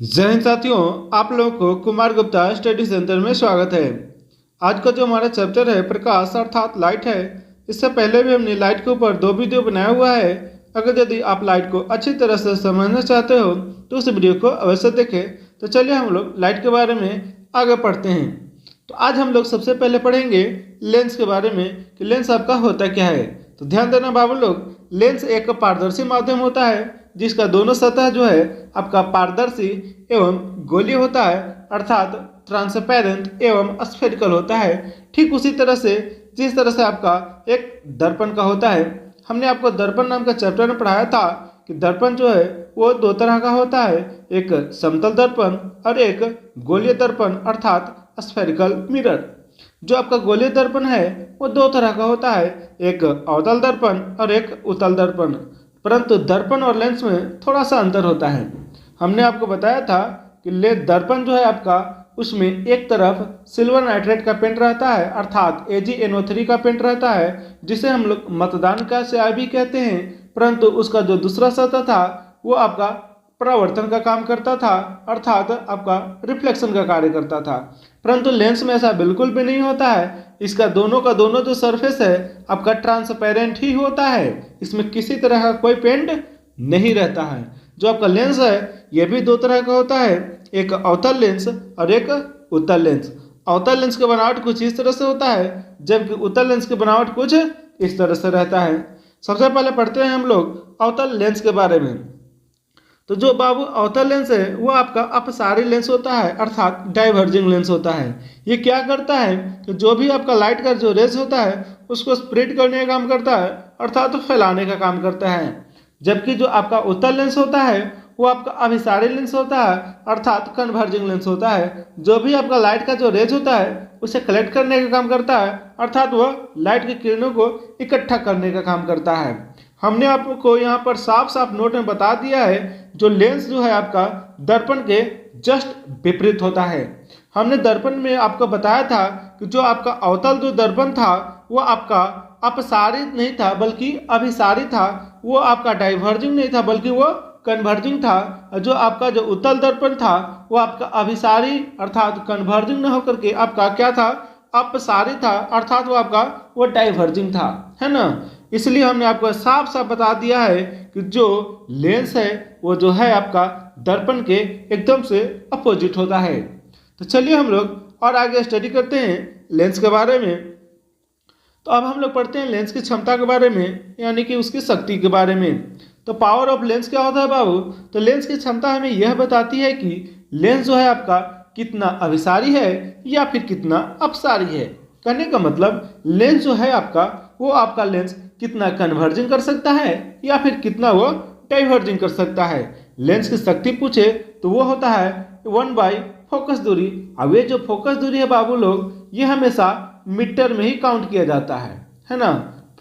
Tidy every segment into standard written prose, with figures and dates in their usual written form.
जय हिंद साथियों, आप लोगों को कुमार गुप्ता स्टडी सेंटर में स्वागत है। आज का जो हमारा चैप्टर है प्रकाश अर्थात लाइट है। इससे पहले भी हमने लाइट के ऊपर 2 वीडियो बनाया हुआ है। अगर यदि आप लाइट को अच्छी तरह से समझना चाहते हो तो उस वीडियो को अवश्य देखें। तो चलिए हम लोग लाइट के बारे में आगे पढ़ते हैं। तो आज हम लोग सबसे पहले पढ़ेंगे लेंस के बारे में कि लेंस आपका होता क्या है। तो ध्यान देना बाबू लोग, लेंस एक पारदर्शी माध्यम होता है जिसका दोनों सतह जो है आपका पारदर्शी एवं गोलीय होता है, अर्थात ट्रांसपेरेंट एवं स्फेरिकल होता है। ठीक उसी तरह से जिस तरह से आपका एक दर्पण का होता है। हमने आपको दर्पण नाम का चैप्टर में पढ़ाया था कि दर्पण जो है वो 2 तरह का होता है, एक समतल दर्पण और एक गोलीय दर्पण अर्थात स्फेरिकल मिरर। जो आपका गोलीय दर्पण है वो 2 तरह का होता है, एक अवतल दर्पण और एक उत्तल दर्पण। परंतु दर्पण और लेंस में थोड़ा सा अंतर होता है। हमने आपको बताया था कि दर्पण जो है आपका उसमें एक तरफ सिल्वर नाइट्रेट का पेंट रहता है अर्थात AgNO3 का पेंट रहता है, जिसे हम लोग मतदान का स्याही भी कहते हैं। परंतु उसका जो दूसरा सतह था वो आपका परावर्तन का काम करता था अर्थात आपका रिफ्लेक्शन का कार्य करता था। परंतु लेंस में ऐसा बिल्कुल भी नहीं होता है। इसका दोनों का दोनों जो सरफेस है आपका ट्रांसपेरेंट ही होता है, इसमें किसी तरह का कोई पेंट नहीं रहता है। जो आपका लेंस है यह भी 2 तरह का होता है, एक अवतल लेंस और एक उत्तल लेंस। अवतल लेंस की बनावट कुछ इस तरह से होता है जबकि उत्तल लेंस की बनावट कुछ इस तरह से रहता है। सबसे पहले पढ़ते हैं हम लोग अवतल लेंस के बारे में। तो जो बाबू अवतल लेंस है वो आपका अपसारी लेंस होता है अर्थात डाइवर्जिंग लेंस होता है। ये क्या करता है कि जो भी आपका लाइट का जो रेज होता है उसको स्प्रेड करने का काम करता है अर्थात तो फैलाने का काम करता है। जबकि जो आपका उत्तल लेंस होता है वो आपका अभिसारी लेंस होता है अर्थात कन्वर्जिंग लेंस होता है। जो भी आपका लाइट का जो रेज होता है उसे कलेक्ट करने का काम करता है अर्थात वह लाइट की किरणों को इकट्ठा करने का काम करता है। हमने आपको यहाँ पर साफ साफ नोट में बता दिया है जो लेंस जो है आपका दर्पण के जस्ट विपरीत होता है। हमने दर्पण में आपको बताया था कि जो आपका अवतल जो दर्पण था वो आपका अपसारित नहीं था बल्कि अभिसारित था, वो आपका डाइवर्जिंग नहीं था बल्कि वो कन्वर्जिंग था। जो आपका जो उत्तल दर्पण था वो आपका अभिसारी अर्थात कन्वर्जिंग न होकर के आपका क्या था, अपसारी था अर्थात वो डाइवर्जिंग था, है ना। इसलिए हमने आपको साफ साफ बता दिया है कि जो लेंस है वो जो है आपका दर्पण के एकदम से अपोजिट होता है। तो चलिए हम लोग और आगे स्टडी करते हैं लेंस के बारे में। तो अब हम लोग पढ़ते हैं लेंस की क्षमता के बारे में, यानी कि उसकी शक्ति के बारे में। तो पावर ऑफ लेंस क्या होता है बाबू? तो लेंस की क्षमता हमें यह बताती है कि लेंस जो है आपका कितना अभिसारी है या फिर कितना अपसारी है। कहने का मतलब लेंस जो है आपका वो आपका लेंस कितना कन्वर्जिंग कर सकता है या फिर कितना वो डाइवर्जिंग कर सकता है। लेंस की शक्ति पूछे तो वो होता है 1/, फोकस दूरी। अब ये जो फोकस दूरी है बाबू लोग ये हमेशा मीटर में ही काउंट किया जाता है ना।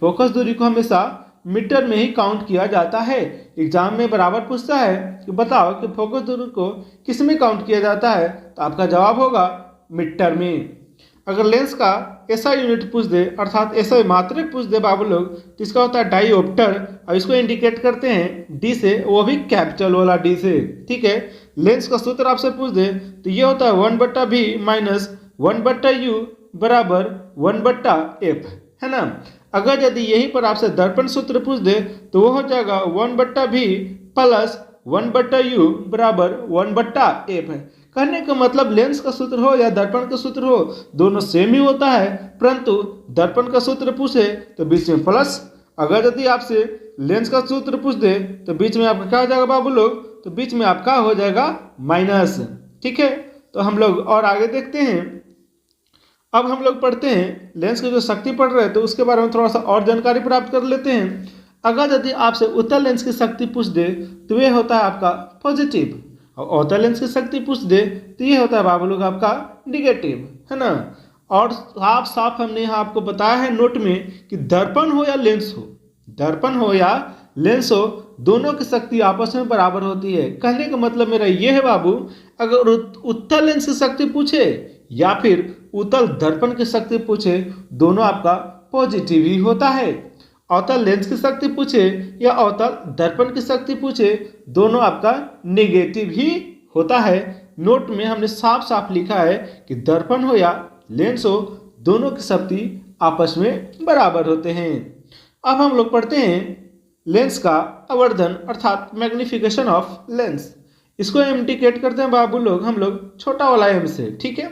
फोकस दूरी को हमेशा मीटर में ही काउंट किया जाता है। एग्जाम में बराबर पूछता है कि बताओ कि फोकस दूरी को किस में काउंट किया जाता है, तो आपका जवाब होगा मीटर में। अगर लेंस का ऐसा यूनिट पूछ दे अर्थात ऐसा मात्रक पूछ दे बाबू लोग तो इसका होता है डाईऑप्टर, और इसको इंडिकेट करते हैं डी से, वो भी कैपिटल वाला डी से, ठीक है। लेंस का सूत्र आपसे पूछ दे तो ये होता है 1/v माइनस 1/u बराबर 1/f, है ना। अगर यदि यहीं पर आपसे दर्पण सूत्र पूछ दे तो वो हो जाएगा 1/v प्लस 1/u बराबर 1/f है। कहने का मतलब लेंस का सूत्र हो या दर्पण का सूत्र हो दोनों सेम ही होता है, परंतु दर्पण का सूत्र पूछे तो बीच में प्लस, अगर यदि आपसे लेंस का सूत्र पूछ दे तो बीच में आपका क्या हो जाएगा बाबू लोग, तो बीच में आपका हो जाएगा माइनस, ठीक है। तो हम लोग और आगे देखते हैं। अब हम लोग पढ़ते हैं लेंस की जो शक्ति पढ़ रहे हैं तो उसके बारे में थोड़ा सा और जानकारी प्राप्त कर लेते हैं। अगर यदि आपसे उत्तल लेंस की शक्ति पूछ दे तो ये होता है आपका पॉजिटिव, और अवतल लेंस की शक्ति पूछ दे तो ये होता है बाबू लोग आपका निगेटिव, है ना। और साफ साफ हमने यहाँ आपको बताया है नोट में कि दर्पण हो या लेंस हो, दर्पण हो या लेंस हो, दोनों की शक्ति आपस में बराबर होती है। कहने का मतलब मेरा ये है बाबू, अगर उत्तल लेंस की शक्ति पूछे या फिर उत्तल दर्पण की शक्ति पूछे दोनों आपका पॉजिटिव ही होता है। अवतल लेंस की शक्ति पूछे या अवतल दर्पण की शक्ति पूछे दोनों आपका नेगेटिव ही होता है। नोट में हमने साफ साफ लिखा है कि दर्पण हो या लेंस हो, दोनों की शक्ति आपस में बराबर होते हैं। अब हम लोग पढ़ते हैं लेंस का आवर्धन अर्थात मैग्निफिकेशन ऑफ लेंस। इसको इंडिकेट करते हैं बाबू लोग हम लोग छोटा वाला एम से, ठीक है।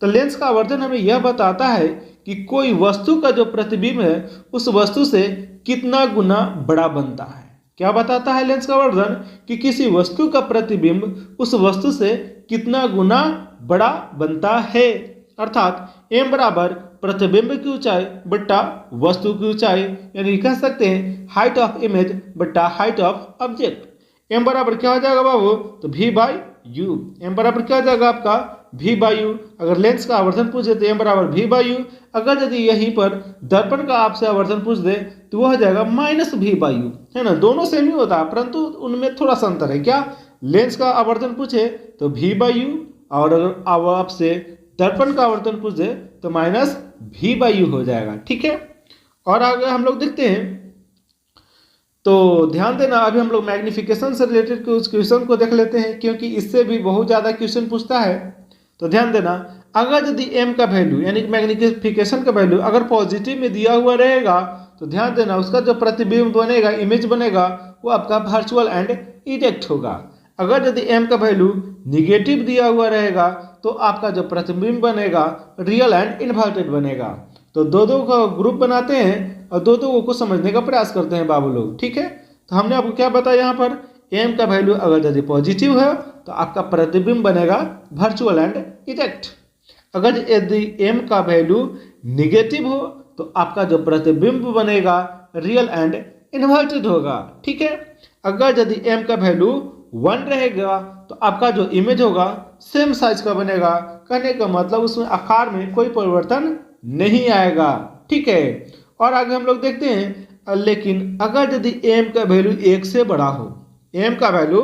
तो लेंस का आवर्धन हमें यह बताता है कि कोई वस्तु का जो प्रतिबिंब है उस वस्तु से कितना गुना बड़ा बनता है। क्या बताता है लेंस का आवर्धन? कि किसी वस्तु का प्रतिबिंब उस वस्तु से कितना गुना बड़ा बनता है। अर्थात m बराबर प्रतिबिंब की ऊंचाई बट्टा वस्तु की ऊंचाई, यानी कह सकते हैं हाइट ऑफ इमेज बट्टा हाइट ऑफ ऑब्जेक्ट। m बराबर क्या हो जाएगा बाबू? तो v बाई यू। m बराबर क्या हो जाएगा आपका? v by you. अगर लेंस का आवर्धन पूछे तो m बराबर v बाई यू। अगर यदि यहीं पर दर्पण का आपसे आवर्धन पूछ दे तो वह हो जाएगा माइनस v बाई यू, है ना। दोनों सेम ही होता है परंतु उनमें थोड़ा सा अंतर है। क्या? लेंस का आवर्धन पूछे तो v बाई यू, और अगर आपसे दर्पण का आवर्धन पूछ दे तो माइनस v बाई यू हो जाएगा, ठीक है। और आगे हम लोग देखते हैं, तो ध्यान देना अभी हम लोग मैग्निफिकेशन से रिलेटेड कुछ क्वेश्चन को देख लेते हैं, क्योंकि इससे भी बहुत ज़्यादा क्वेश्चन पूछता है। तो ध्यान देना, अगर यदि m का वैल्यू यानी मैग्निफिकेशन का वैल्यू अगर पॉजिटिव में दिया हुआ रहेगा तो ध्यान देना उसका जो प्रतिबिंब बनेगा, इमेज बनेगा, वो आपका वर्चुअल एंड इरेक्ट होगा। अगर यदि m का वैल्यू निगेटिव दिया हुआ रहेगा तो आपका जो प्रतिबिंब बनेगा रियल एंड इन्वर्टेड बनेगा। तो दो दो का ग्रुप बनाते हैं और दो दो को समझने का प्रयास करते हैं बाबू लोग, ठीक है। तो हमने आपको क्या बताया यहाँ पर, m का वैल्यू अगर यदि पॉजिटिव है तो आपका प्रतिबिंब बनेगा वर्चुअल एंड इरेक्ट। अगर यदि m का वैल्यू निगेटिव हो तो आपका जो प्रतिबिंब बनेगा रियल एंड इन्वर्टेड होगा, ठीक है। अगर यदि m का वैल्यू 1 रहेगा तो आपका जो इमेज होगा सेम साइज का बनेगा। कहने का मतलब उसमें आकार में कोई परिवर्तन नहीं आएगा, ठीक है। और आगे हम लोग देखते हैं, लेकिन अगर यदि m का वैल्यू 1 से बड़ा हो, m का वैल्यू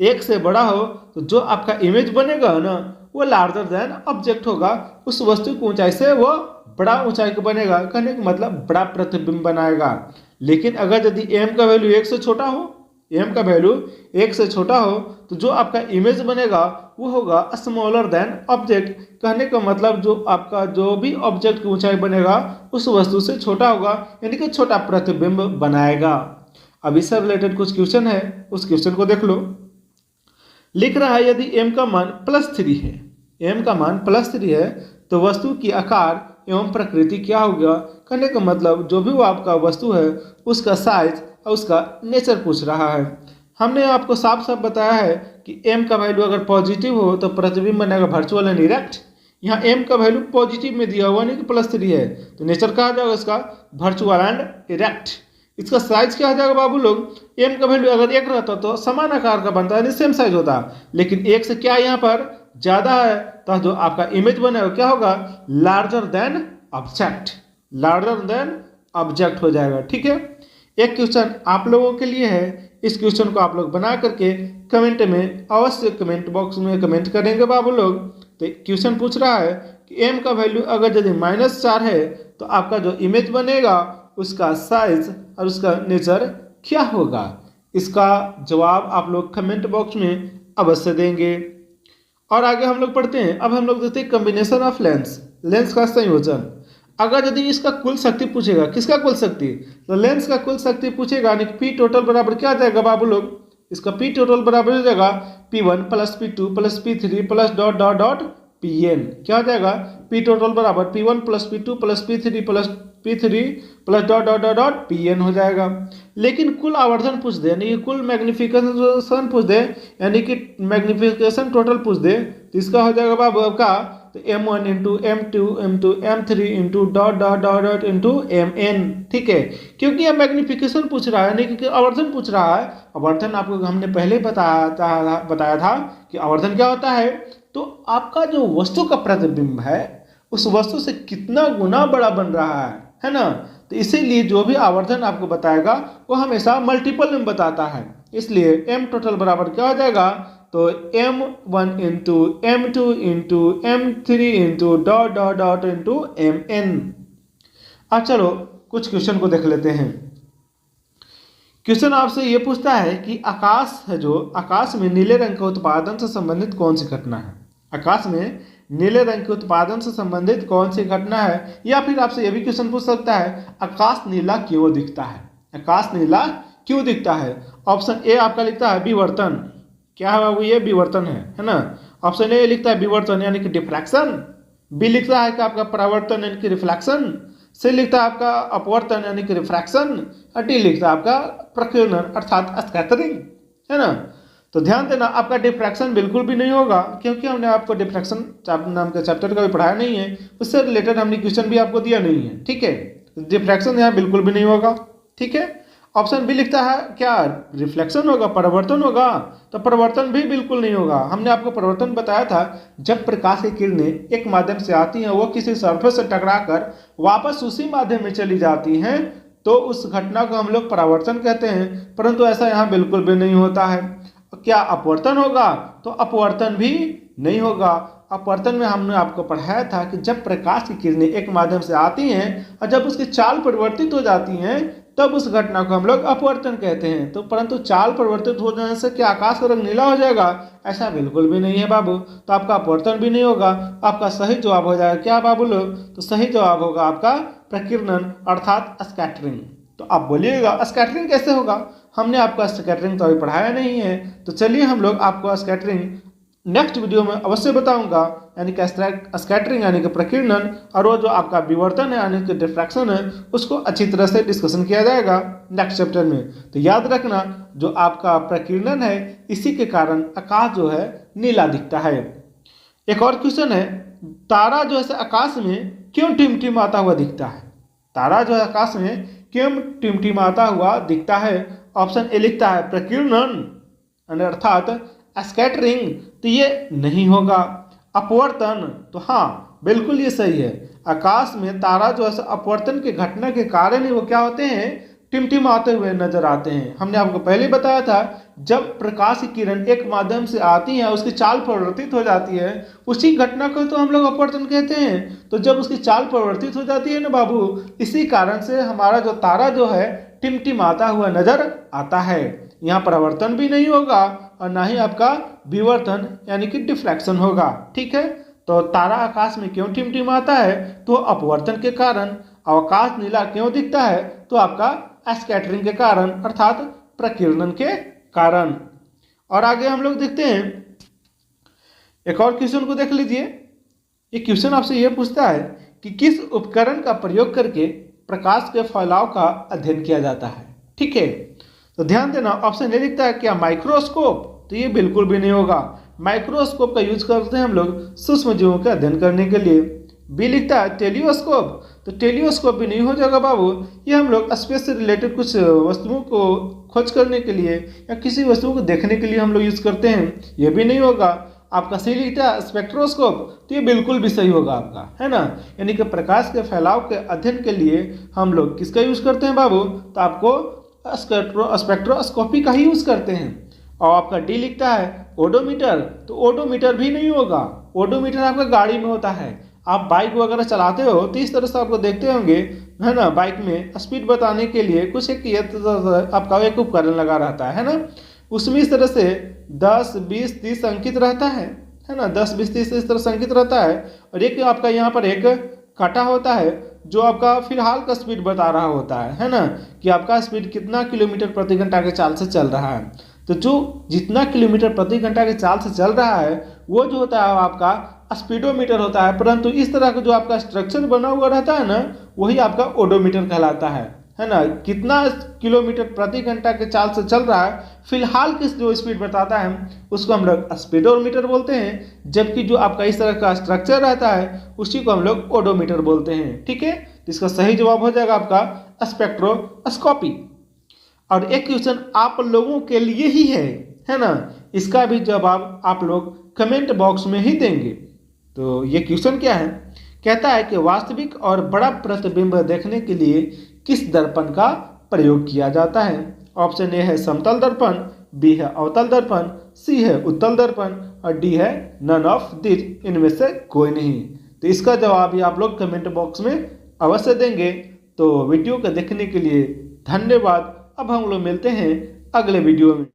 1 से बड़ा हो तो जो आपका इमेज बनेगा ना वो लार्जर देन ऑब्जेक्ट होगा। उस वस्तु की ऊंचाई से वो बड़ा ऊंचाई का बनेगा, कहने का मतलब बड़ा प्रतिबिंब बनाएगा। लेकिन अगर यदि m का वैल्यू 1 से छोटा हो, m का वैल्यू 1 से छोटा हो तो जो आपका इमेज बनेगा वो होगा स्मॉलर देन ऑब्जेक्ट। कहने का मतलब जो आपका जो भी ऑब्जेक्ट की ऊंचाई बनेगा उस वस्तु से छोटा होगा, यानी कि छोटा प्रतिबिंब बनाएगा। अब इससे रिलेटेड कुछ क्वेश्चन है, उस क्वेश्चन को देख लो। लिख रहा है यदि m का मान +3 है, m का मान +3 है तो वस्तु की आकार एवं प्रकृति क्या होगा। कहने का मतलब जो भी वो आपका वस्तु है उसका साइज और उसका नेचर पूछ रहा है। हमने आपको साफ साफ बताया है कि m का वैल्यू अगर पॉजिटिव हो तो प्रतिबिंब बनेगा वर्चुअल एंड इरेक्ट। यहाँ m का वैल्यू पॉजिटिव में दिया हुआ नहीं कि +3 है तो नेचर कहा जाएगा इसका वर्चुअल एंड इरेक्ट। इसका साइज क्या हो जाएगा बाबू लोग, m का वैल्यू अगर 1 रहता तो समान आकार का बनता है, सेम साइज होता, लेकिन 1 से क्या यहाँ पर ज्यादा है तो जो आपका इमेज बनेगा क्या होगा, larger than object, larger than object हो जाएगा, ठीक है। एक क्वेश्चन आप लोगों के लिए है, इस क्वेश्चन को आप लोग बना करके कमेंट में अवश्य कमेंट बॉक्स में कमेंट करेंगे बाबू लोग। तो क्वेश्चन पूछ रहा है कि m का वैल्यू अगर यदि -4 है तो आपका जो इमेज बनेगा उसका साइज और उसका नेचर क्या होगा। इसका जवाब आप लोग कमेंट बॉक्स में अवश्य देंगे। और आगे हम लोग पढ़ते हैं, अब हम लोग देखते हैं कॉम्बिनेशन ऑफ लेंस, लेंस का संयोजन। अगर यदि इसका कुल शक्ति पूछेगा, किसका कुल शक्ति, तो लेंस का कुल शक्ति पूछेगा, यानी पी टोटल बराबर क्या आ जाएगा बाबू लोग, इसका पी टोटल बराबर हो जाएगा P1 + P2 + P3 + dot dot dot Pn। क्या हो जाएगा, पी टोटल बराबर P1 + P2 + P3 + P3 + dot dot dot dot Pn हो जाएगा। लेकिन कुल आवर्धन पूछ दे, यानी कि कुल मैग्निफिकेशन पूछ दे, यानी कि मैग्निफिकेशन टोटल पूछ दे, तो इसका हो जाएगा बाबू आपका तो m1 × m2 × m3 × dot dot dot dot mn, ठीक है। क्योंकि यह मैग्निफिकेशन पूछ रहा है, यानी कि आवर्धन पूछ रहा है। आवर्धन आपको हमने पहले बताया था कि आवर्धन क्या होता है, तो आपका जो वस्तु का प्रतिबिंब है उस वस्तु से कितना गुना बड़ा बन रहा है ना। तो इसीलिए जो भी आवर्धन आपको बताएगा वो हमेशा मल्टीपल में बताता है, इसलिए m टोटल बराबर क्या हो जाएगा, तो m1 × m2 × m3 × dot dot dot mn। अब चलो कुछ क्वेश्चन को देख लेते हैं। क्वेश्चन आपसे ये पूछता है कि आकाश है जो आकाश में नीले रंग के उत्पादन से संबंधित कौन सी घटना है। आकाश में नीले रंग के उत्पादन से संबंधित कौन सी घटना है। या फिर आपसे ये भी क्वेश्चन पूछ सकता है आकाश नीला क्यों दिखता है। आकाश नीला क्यों दिखता है। ऑप्शन ए आपका लिखता है विवर्तन। क्या है बाबू, ये विवर्तन है ना। ऑप्शन ए लिखता है विवर्तन यानी कि डिफ्रैक्शन। बी लिखता है कि आपका परावर्तन यानी कि रिफ्लेक्शन। सी लिखता है आपका अपवर्तन यानी कि रिफ्रैक्शन। और डी लिखता है आपका प्रकीर्णन अर्थात स्कैटरिंग, है ना। तो ध्यान देना, आपका डिफ्रैक्शन बिल्कुल भी नहीं होगा, क्योंकि हमने आपको डिफ्रैक्शन नाम के चैप्टर का भी पढ़ाया नहीं है, उससे रिलेटेड हमने क्वेश्चन भी आपको दिया नहीं है। ठीक है, डिफ्रैक्शन यहाँ बिल्कुल भी नहीं होगा। ठीक है, ऑप्शन बी लिखता है क्या रिफ्लेक्शन होगा, परिवर्तन होगा। तो परिवर्तन भी बिल्कुल नहीं होगा। हमने आपको परिवर्तन बताया था, जब प्रकाश की किरणें एक माध्यम से आती हैं, वो किसी सरफेस से टकराकर वापस उसी माध्यम में चली जाती हैं, तो उस घटना को हम लोग परावर्तन कहते हैं। परंतु ऐसा यहाँ बिल्कुल भी नहीं होता है। क्या अपवर्तन होगा, तो अपवर्तन भी नहीं होगा। अपवर्तन में हमने आपको पढ़ाया था कि जब प्रकाश की किरणें एक माध्यम से आती हैं और जब उसकी चाल परिवर्तित हो जाती हैं, तब उस घटना को हम लोग अपवर्तन कहते हैं। तो परंतु चाल परिवर्तित हो जाने से क्या आकाश का रंग नीला हो जाएगा, ऐसा बिल्कुल भी नहीं है बाबू। तो आपका अपवर्तन भी नहीं होगा। आपका सही जवाब हो जाएगा क्या बाबू लोग, तो सही जवाब होगा आपका प्रकीर्णन अर्थात स्कैटरिंग। तो आप बोलिएगा स्कैटरिंग कैसे होगा, हमने आपका स्कैटरिंग तो अभी पढ़ाया नहीं है। तो चलिए हम लोग आपको स्कैटरिंग नेक्स्ट वीडियो में अवश्य बताऊंगा, यानी कि स्कैटरिंग यानी कि प्रकीर्णन, और वो जो आपका विवर्तन है यानी कि डिफ्रैक्शन है, उसको अच्छी तरह से डिस्कशन किया जाएगा नेक्स्ट चैप्टर में। तो याद रखना, जो आपका प्रकीर्णन है, इसी के कारण आकाश जो है नीला दिखता है। एक और क्वेश्चन है, तारा जो है आकाश में क्यों टिमटिमाता हुआ दिखता है। तारा जो है आकाश में क्यों टिमटिमाता हुआ दिखता है। ऑप्शन ए लिखता है प्रकीर्णन अर्थात स्कैटरिंग, तो ये नहीं होगा। अपवर्तन, तो हाँ बिल्कुल ये सही है। आकाश में तारा जो है अपवर्तन के घटना के कारण ही वो क्या होते हैं, टिमटिमाते हुए नजर आते हैं। हमने आपको पहले बताया था, जब प्रकाश की किरण एक माध्यम से आती है, उसकी चाल परिवर्तित हो जाती है, उसी घटना को तो हम लोग अपवर्तन कहते हैं। तो जब उसकी चाल परिवर्तित हो जाती है ना बाबू, इसी कारण से हमारा जो तारा जो है टिमटिमाता हुआ नजर आता है। यहाँ परावर्तन भी नहीं होगा और ना ही आपका विवर्तन यानी कि डिफ्रैक्शन होगा। ठीक है, तो तारा आकाश में क्यों टिमटिमाता है, तो अपवर्तन के कारण। आकाश नीला क्यों दिखता है, तो आपका स्कैटरिंग के कारण अर्थात प्रकीर्णन के कारण। और आगे हम लोग देखते हैं, एक और क्वेश्चन को देख लीजिए। ये क्वेश्चन आपसे ये पूछता है कि किस उपकरण का प्रयोग करके प्रकाश के फैलाव का अध्ययन किया जाता है। ठीक है, तो ध्यान देना, ऑप्शन ए लिखता है क्या माइक्रोस्कोप, तो ये बिल्कुल भी नहीं होगा। माइक्रोस्कोप का यूज करते हैं हम लोग सूक्ष्म जीवों का अध्ययन करने के लिए। बी लिखता है टेलीस्कोप, तो टेलीस्कोप भी नहीं हो जाएगा बाबू। ये हम लोग स्पेस से रिलेटेड कुछ वस्तुओं को खोज करने के लिए या किसी वस्तु को देखने के लिए हम लोग यूज करते हैं, ये भी नहीं होगा। आपका सी लिखता है स्पेक्ट्रोस्कोप, तो ये बिल्कुल भी सही होगा आपका, है ना। यानी कि प्रकाश के फैलाव के अध्ययन के लिए हम लोग किसका यूज करते हैं बाबू, तो आपको स्पेक्ट्रोस्कोपी का ही यूज करते हैं। और आपका डी लिखता है ओडोमीटर, तो ओडोमीटर भी नहीं होगा। ओडोमीटर आपका गाड़ी में होता है, आप बाइक वगैरह चलाते हो तो इस तरह से आपको देखते होंगे, है ना। बाइक में स्पीड बताने के लिए कुछ आपका एक उपकरण लगा रहता है ना। उसमें इस तरह से 10, 20, 30 अंकित रहता है ना। 10, 20, 30 इस तरह से अंकित रहता है। और एक आपका यहाँ पर एक काटा होता है जो आपका फिलहाल का स्पीड बता रहा होता है ना, कि आपका स्पीड कितना किलोमीटर प्रति घंटा के चाल से चल रहा है। तो जो जितना किलोमीटर प्रति घंटा के चाल से चल रहा है, वो जो होता है आपका स्पीडोमीटर होता है। परंतु इस तरह का जो आपका स्ट्रक्चर बना हुआ रहता है ना, वही आपका ओडोमीटर कहलाता है ना। कितना किलोमीटर प्रति घंटा के चाल से चल रहा है, फिलहाल की जो स्पीड बताता है, उसको हम लोग स्पीडोमीटर बोलते हैं। जबकि जो आपका इस तरह का स्ट्रक्चर रहता है, उसी को हम लोग ओडोमीटर बोलते हैं। ठीक है, तो इसका सही जवाब हो जाएगा आपका स्पेक्ट्रोस्कोपी। और एक क्वेश्चन आप लोगों के लिए ही है ना, इसका भी जवाब आप लोग कमेंट बॉक्स में ही देंगे। तो ये क्वेश्चन क्या है, कहता है कि वास्तविक और बड़ा प्रतिबिंब देखने के लिए किस दर्पण का प्रयोग किया जाता है। ऑप्शन ए है समतल दर्पण, बी है अवतल दर्पण, सी है उत्तल दर्पण और डी है नन ऑफ दिस, इनमें से कोई नहीं। तो इसका जवाब भी आप लोग कमेंट बॉक्स में अवश्य देंगे। तो वीडियो को देखने के लिए धन्यवाद। अब हम लोग मिलते हैं अगले वीडियो में।